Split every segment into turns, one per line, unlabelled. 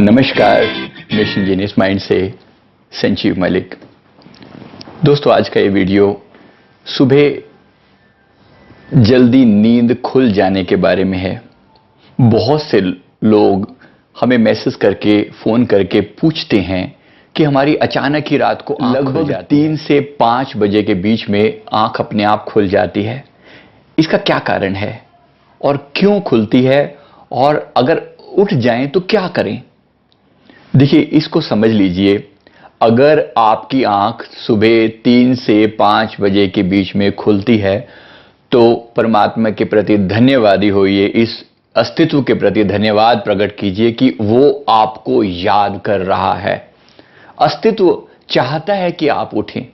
नमस्कार, mission genius mind से संजीव मलिक। दोस्तों, आज का ये वीडियो सुबह जल्दी नींद खुल जाने के बारे में है। बहुत से लोग हमें मैसेज करके फोन करके पूछते हैं कि हमारी अचानक ही रात को लगभग 3 से 5 बजे के बीच में आंख अपने आप खुल जाती है। इसका क्या कारण है और क्यों खुलती है, और अगर उठ जाएं तो क्या करें? देखिए, इसको समझ लीजिए। अगर आपकी आंख सुबह 3 से 5 बजे के बीच में खुलती है तो परमात्मा के प्रति धन्यवादी होइए, इस अस्तित्व के प्रति धन्यवाद प्रकट कीजिए कि वो आपको याद कर रहा है। अस्तित्व चाहता है कि आप उठें।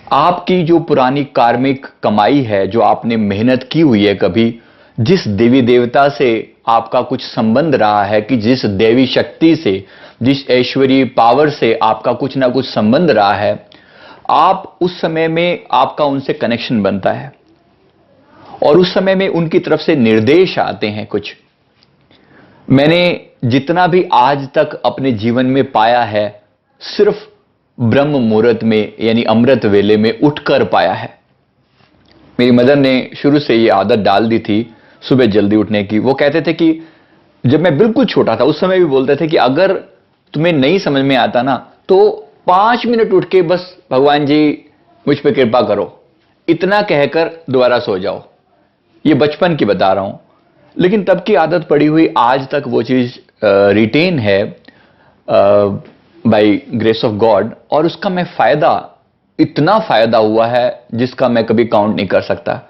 आपकी जो पुरानी कार्मिक कमाई है, जो आपने मेहनत की हुई है, कभी जिस देवी देवता से आपका कुछ संबंध रहा है, कि जिस देवी शक्ति से, जिस ऐश्वर्य पावर से आपका कुछ ना कुछ संबंध रहा है, आप उस समय में आपका उनसे कनेक्शन बनता है और उस समय में उनकी तरफ से निर्देश आते हैं कुछ। मैंने जितना भी आज तक अपने जीवन में पाया है, सिर्फ ब्रह्म मुहूर्त में यानी अमृत वेले में उठकर पाया है। मेरी मदर ने शुरू से ये आदत डाल दी थी सुबह जल्दी उठने की। वो कहते थे कि जब मैं बिल्कुल छोटा था उस समय भी बोलते थे कि अगर तुम्हें नहीं समझ में आता ना तो 5 मिनट उठ के बस भगवान जी मुझ पे कृपा करो, इतना कहकर दोबारा सो जाओ। ये बचपन की बता रहा हूं, लेकिन तब की आदत पड़ी हुई आज तक वो चीज रिटेन है बाय ग्रेस ऑफ गॉड, और उसका मैं इतना फायदा हुआ है जिसका मैं कभी काउंट नहीं कर सकता।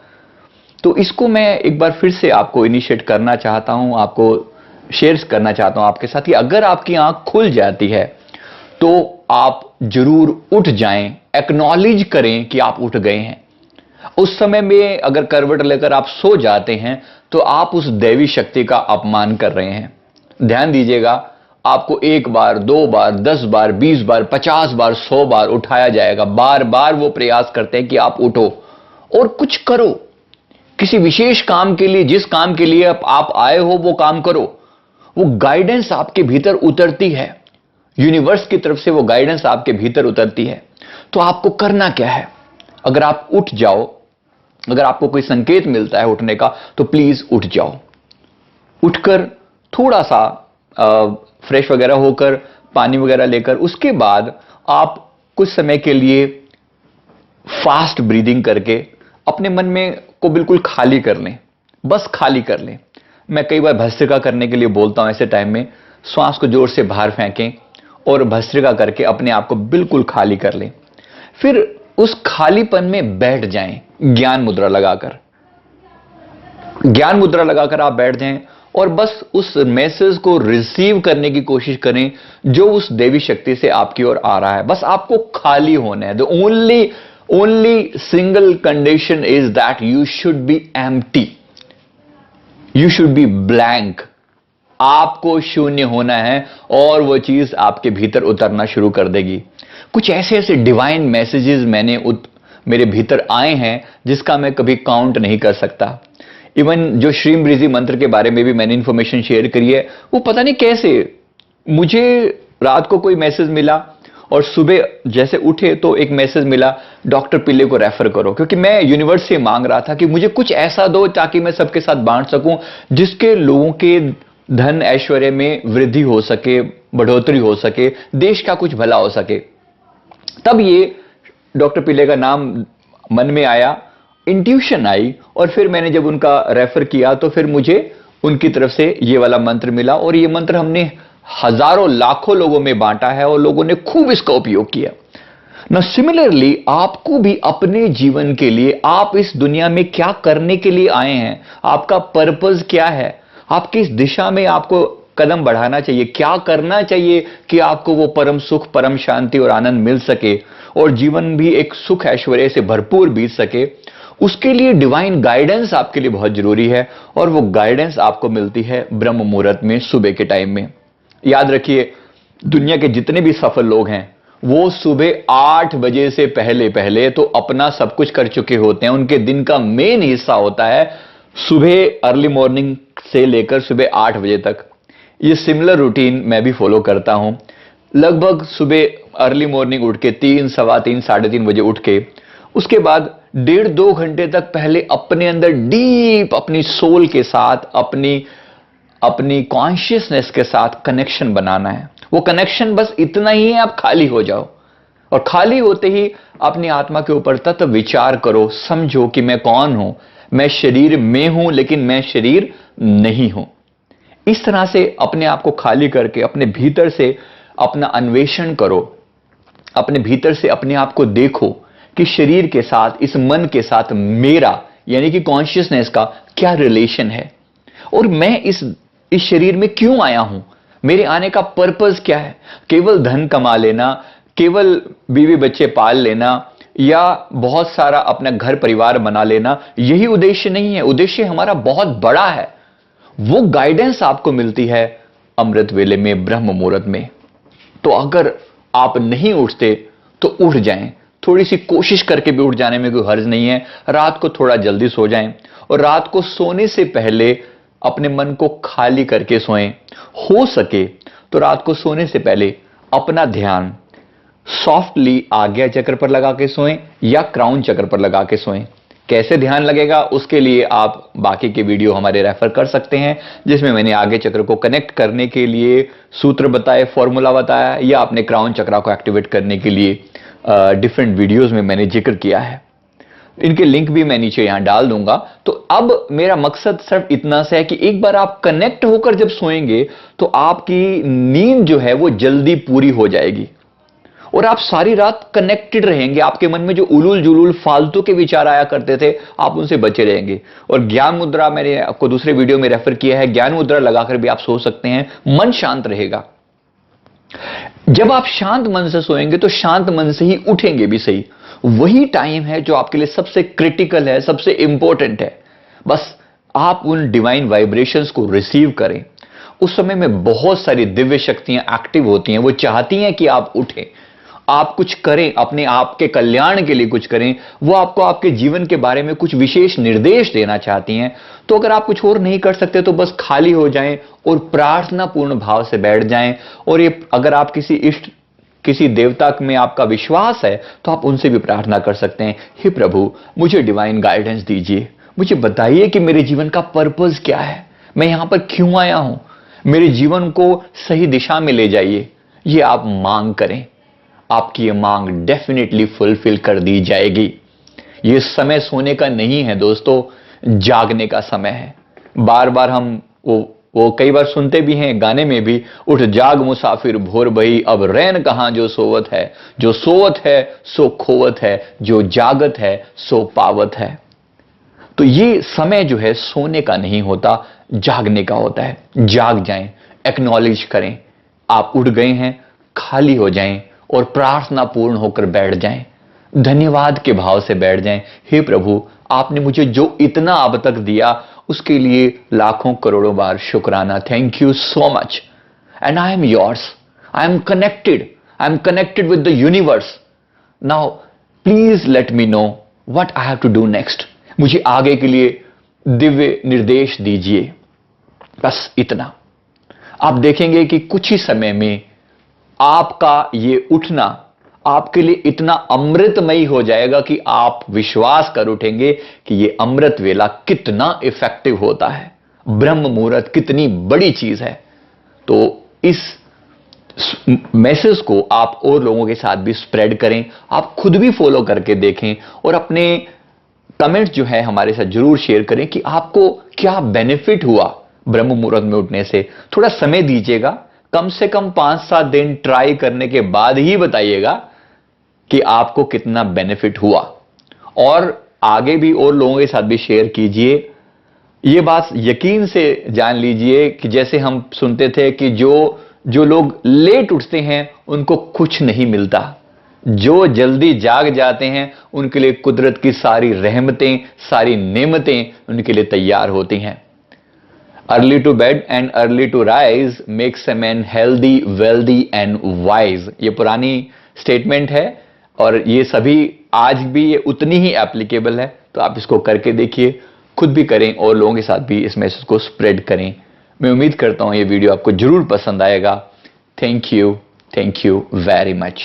तो इसको मैं एक बार फिर से आपको इनिशिएट करना चाहता हूं, आपको शेयर करना चाहता हूं आपके साथ कि अगर आपकी आंख खुल जाती है तो आप जरूर उठ जाएं, एक्नॉलेज करें कि आप उठ गए हैं। उस समय में अगर करवट लेकर आप सो जाते हैं तो आप उस दैवी शक्ति का अपमान कर रहे हैं। ध्यान दीजिएगा, आपको 1 बार, 2 बार, 10 बार, 20 बार, 50 बार, 100 बार उठाया जाएगा। बार बार वो प्रयास करते हैं कि आप उठो और कुछ करो, किसी विशेष काम के लिए, जिस काम के लिए आप आए हो वो काम करो। वो गाइडेंस आपके भीतर उतरती है, यूनिवर्स की तरफ से वो गाइडेंस आपके भीतर उतरती है। तो आपको करना क्या है? अगर आप उठ जाओ, अगर आपको कोई संकेत मिलता है उठने का, तो प्लीज उठ जाओ। उठकर थोड़ा सा फ्रेश वगैरह होकर, पानी वगैरह लेकर, उसके बाद आप कुछ समय के लिए फास्ट ब्रीदिंग करके अपने मन में को बिल्कुल खाली कर लें, बस खाली कर लें। मैं कई बार भस्त्रिका करने के लिए बोलता हूं। ऐसे टाइम में श्वास को जोर से बाहर फेंकें और भस्त्रिका करके अपने आप को बिल्कुल खाली कर लें। फिर उस खालीपन में बैठ जाएं, ज्ञान मुद्रा लगाकर। ज्ञान मुद्रा लगाकर आप बैठ जाएं और बस उस मैसेज को रिसीव करने की कोशिश करें जो उस देवी शक्ति से आपकी ओर आ रहा है। बस आपको खाली होना है। The only single condition is that you should be empty, you should be blank। आपको शून्य होना है और वो चीज आपके भीतर उतरना शुरू कर देगी। कुछ ऐसे डिवाइन मैसेजेस मेरे भीतर आए हैं जिसका मैं कभी काउंट नहीं कर सकता। इवन जो श्रीम ब्रीजी मंत्र के बारे में भी मैंने इंफॉर्मेशन शेयर करी है, वो पता नहीं कैसे मुझे रात को कोई मैसेज मिला और सुबह जैसे उठे तो एक मैसेज मिला, डॉक्टर पिल्ले को रेफर करो। क्योंकि मैं यूनिवर्स से मांग रहा था कि मुझे कुछ ऐसा दो ताकि मैं सबके साथ बांट सकूं, जिसके लोगों के धन ऐश्वर्य में वृद्धि हो सके, बढ़ोतरी हो सके, देश का कुछ भला हो सके। तब ये डॉक्टर पिल्ले का नाम मन में आया, इंट्यूशन आई, और फिर मैंने जब उनका रेफर किया तो फिर मुझे उनकी तरफ से ये वाला मंत्र मिला। और ये मंत्र हमने हजारों लाखों लोगों में बांटा है और लोगों ने खूब इसका उपयोग किया ना। सिमिलरली आपको भी अपने जीवन के लिए, आप इस दुनिया में क्या करने के लिए आए हैं, आपका पर्पस क्या है, आप किस दिशा में आपको कदम बढ़ाना चाहिए, क्या करना चाहिए कि आपको वो परम सुख, परम शांति और आनंद मिल सके और जीवन भी एक सुख ऐश्वर्य से भरपूर बीत सके, उसके लिए डिवाइन गाइडेंस आपके लिए बहुत जरूरी है। और वो गाइडेंस आपको मिलती है ब्रह्म मुहूर्त में, सुबह के टाइम में। याद रखिए, दुनिया के जितने भी सफल लोग हैं वो सुबह 8 बजे से पहले पहले तो अपना सब कुछ कर चुके होते हैं। उनके दिन का मेन हिस्सा होता है सुबह अर्ली मॉर्निंग से लेकर सुबह 8 बजे तक। ये सिमिलर रूटीन मैं भी फॉलो करता हूं। लगभग सुबह अर्ली मॉर्निंग उठ के 3, सवा 3, साढ़े 3 बजे उठ के उसके बाद 1.5-2 घंटे तक पहले अपने अंदर डीप अपनी सोल के साथ अपनी कॉन्शियसनेस के साथ कनेक्शन बनाना है। वो कनेक्शन बस इतना ही है, आप खाली हो जाओ और खाली होते ही अपनी आत्मा के ऊपर तत्व विचार करो, समझो कि मैं कौन हूं, मैं शरीर में हूं लेकिन मैं शरीर नहीं हूं। इस तरह से अपने आप को खाली करके अपने भीतर से अपना अन्वेषण करो, अपने भीतर से अपने आप को देखो कि शरीर के साथ, इस मन के साथ मेरा यानी कि कॉन्शियसनेस का क्या रिलेशन है और मैं इस शरीर में क्यों आया हूं, मेरे आने का पर्पस क्या है। केवल धन कमा लेना, केवल बीवी बच्चे पाल लेना या बहुत सारा अपना घर परिवार बना लेना, यही उद्देश्य नहीं है। उद्देश्य हमारा बहुत बड़ा है। वो गाइडेंस आपको मिलती है अमृत वेले में, ब्रह्म मुहूर्त में। तो अगर आप नहीं उठते तो उठ जाएं, थोड़ी सी कोशिश करके भी उठ जाने में कोई हर्ज नहीं है। रात को थोड़ा जल्दी सो जाएं और रात को सोने से पहले अपने मन को खाली करके सोएं। हो सके तो रात को सोने से पहले अपना ध्यान सॉफ्टली आज्ञा चक्र पर लगा के सोएं या क्राउन चक्र पर लगा के सोएं। कैसे ध्यान लगेगा उसके लिए आप बाकी के वीडियो हमारे रेफर कर सकते हैं, जिसमें मैंने आगे चक्र को कनेक्ट करने के लिए सूत्र बताए, फॉर्मूला बताया, या अपने क्राउन चक्र को एक्टिवेट करने के लिए डिफरेंट वीडियोस में मैंने जिक्र किया है। इनके लिंक भी मैं नीचे यहां डाल दूंगा। तो अब मेरा मकसद सिर्फ इतना सा है कि एक बार आप कनेक्ट होकर जब सोएंगे तो आपकी नींद जो है वो जल्दी पूरी हो जाएगी और आप सारी रात कनेक्टेड रहेंगे। आपके मन में जो उलूल जुलूल फालतू के विचार आया करते थे, आप उनसे बचे रहेंगे। और ज्ञान मुद्रा मैंने आपको दूसरे वीडियो में रेफर किया है, ज्ञान मुद्रा लगाकर भी आप सो सकते हैं, मन शांत रहेगा। जब आप शांत मन से सोएंगे तो शांत मन से ही उठेंगे भी सही। वही टाइम है जो आपके लिए सबसे क्रिटिकल है, सबसे इंपॉर्टेंट है। बस आप उन डिवाइन वाइब्रेशंस को रिसीव करें। उस समय में बहुत सारी दिव्य शक्तियां एक्टिव होती हैं, वो चाहती हैं कि आप उठें, आप कुछ करें, अपने आप के कल्याण के लिए कुछ करें। वो आपको आपके जीवन के बारे में कुछ विशेष निर्देश देना चाहती हैं। तो अगर आप कुछ और नहीं कर सकते तो बस खाली हो जाएं और प्रार्थना पूर्ण भाव से बैठ जाएं। और ये अगर आप किसी इष्ट, किसी देवता में आपका विश्वास है तो आप उनसे भी प्रार्थना कर सकते हैं, हे प्रभु मुझे डिवाइन गाइडेंस दीजिए, मुझे बताइए कि मेरे जीवन का पर्पस क्या है, मैं यहां पर क्यों आया हूं, मेरे जीवन को सही दिशा में ले जाइए। ये आप मांग करें, आपकी ये मांग डेफिनेटली फुलफिल कर दी जाएगी। ये समय सोने का नहीं है दोस्तों, जागने का समय है। बार बार हम वो कई बार सुनते भी हैं गाने में भी, उठ जाग मुसाफिर भोर भई, अब रैन कहां जो सोवत है, जो सोवत है सो खोवत है, जो जागत है सो पावत है। तो ये समय जो है सोने का नहीं होता, जागने का होता है। जाग जाएं, एक्नॉलेज करें आप उठ गए हैं, खाली हो जाएं और प्रार्थना पूर्ण होकर बैठ जाएं, धन्यवाद के भाव से बैठ जाएं। हे प्रभु आपने मुझे जो इतना अब तक दिया उसके लिए लाखों करोड़ों बार शुक्राना। Thank you so much and I am yours, I am connected with the universe. Now please let me know what I have to do next. मुझे आगे के लिए दिव्य निर्देश दीजिए। बस इतना। आप देखेंगे कि कुछ ही समय में आपका ये उठना आपके लिए इतना अमृतमयी हो जाएगा कि आप विश्वास कर उठेंगे कि ये अमृत वेला कितना इफेक्टिव होता है, ब्रह्म मुहूर्त कितनी बड़ी चीज है। तो इस मैसेज को आप और लोगों के साथ भी स्प्रेड करें, आप खुद भी फॉलो करके देखें और अपने कमेंट्स जो है हमारे साथ जरूर शेयर करें कि आपको क्या बेनिफिट हुआ ब्रह्म मुहूर्त में उठने से। थोड़ा समय दीजिएगा, कम से कम 5-7 दिन ट्राई करने के बाद ही बताइएगा कि आपको कितना बेनिफिट हुआ। और आगे भी और लोगों के साथ भी शेयर कीजिए। ये बात यकीन से जान लीजिए कि जैसे हम सुनते थे कि जो लोग लेट उठते हैं उनको कुछ नहीं मिलता, जो जल्दी जाग जाते हैं उनके लिए कुदरत की सारी रहमतें, सारी नेमतें उनके लिए तैयार होती हैं। Early to bed and early to rise makes a man healthy, wealthy and wise. ये पुरानी स्टेटमेंट है और ये सभी आज भी ये उतनी ही एप्लीकेबल है। तो आप इसको करके देखिए, खुद भी करें और लोगों के साथ भी इस मैसेज को स्प्रेड करें। मैं उम्मीद करता हूं ये वीडियो आपको जरूर पसंद आएगा। Thank you very much.